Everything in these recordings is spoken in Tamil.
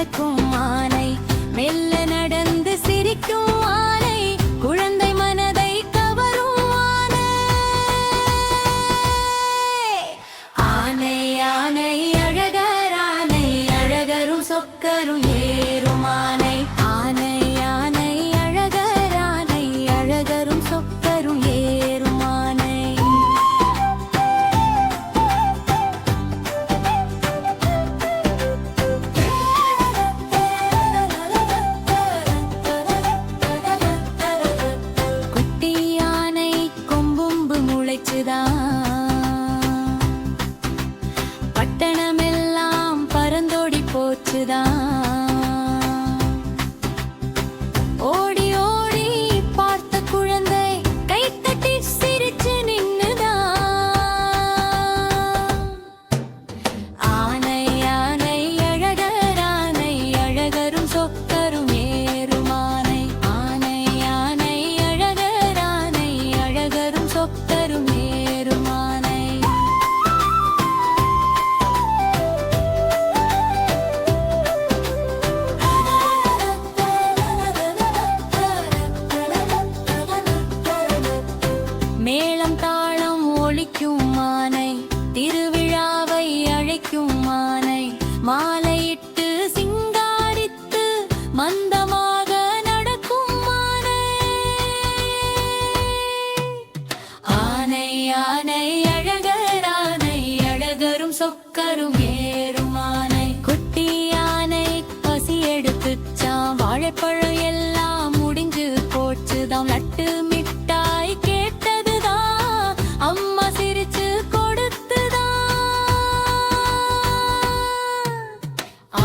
நடக்கும் ஆனை, மெல்ல நடந்து சிரிக்கும் ஆனை, குழந்தை மனதை கவரும் ஆனை. ஆனை ஆனை அழகர் ஆனை, அழகரும் சொக்கரும் ஏறும் ஆனை. ஆனை ஆனை அழகர் ஆனை, அழகரும் சொக்கரும் ஏறும் ஆனை. குட்டி யானை கொம்பும்பு முளைச்சுதான், பட்டணமெல்லாம் பறந்தோடி போச்சுதான். ஓடி ஓடி பார்த்த குழந்தை கைத்தட்டி சிரிச்சு நின்னுதான். ஆனை ஆனை அழகர் ஆனை, அழகரும் சொக்கரும் ஏறும் ஆனை. ஆனை ஆனை அழகர் ஆனை, அழகரும் சொக்கரும் ஏறும் ஆனை. மேளம் தாளம் ஒலிக்கும் ஆனை, திருவிழாவை அழைக்கும் ஆனை, மாலையிட்டு சிங்காரித்து மந்தமாக நடக்கும் ஆனை. ஆனை ஆனை அழகர் ஆனை, அழகரும் சொக்கரும் ஏறும் ஆனை. குட்டி யானை பசி எடுத்துச்சாம், வாழைப்பழம் எல்லாம் முடிஞ்சு போச்சுதாம். லட்டு மிட்டாய் கேட்டதுதான், அம்மா சிரிச்சு கொடுத்துதான்.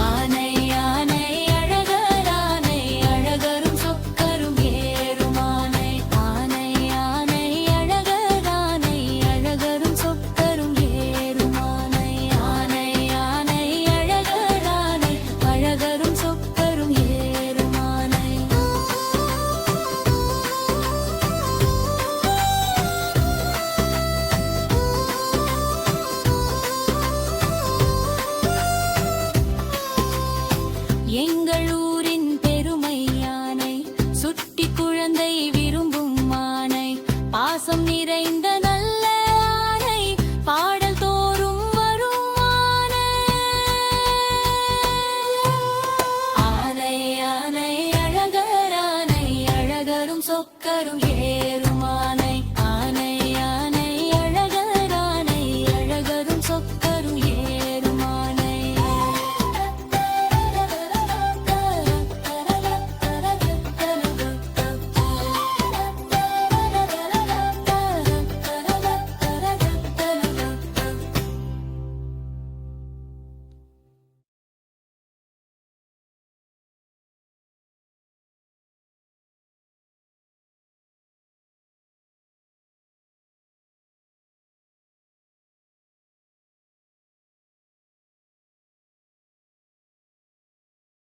ஆனை ஆனை அழகர் ஆனை, அழகரும் சொக்கரும் ஏறும் ஆனை. ஆனை ஆனை அழகர் ஆனை, அழகரும் சொக்கரும் ஏறும் ஆனை. ஆனை ஆனை அழகர் ஆனை, அழகரும் சொக்கரும் ஏறும் ஆனை. எங்கள் ஊரின் பெருமை யானை, சுட்டி குழந்தை விரும்பும் ஆனை, பாசம் நிறைந்த நல்ல ஆனை, பாடல் தோறும் வரும் ஆனை. ஆனை ஆனை அழகர் ஆனை, அழகரும் சொக்கரும்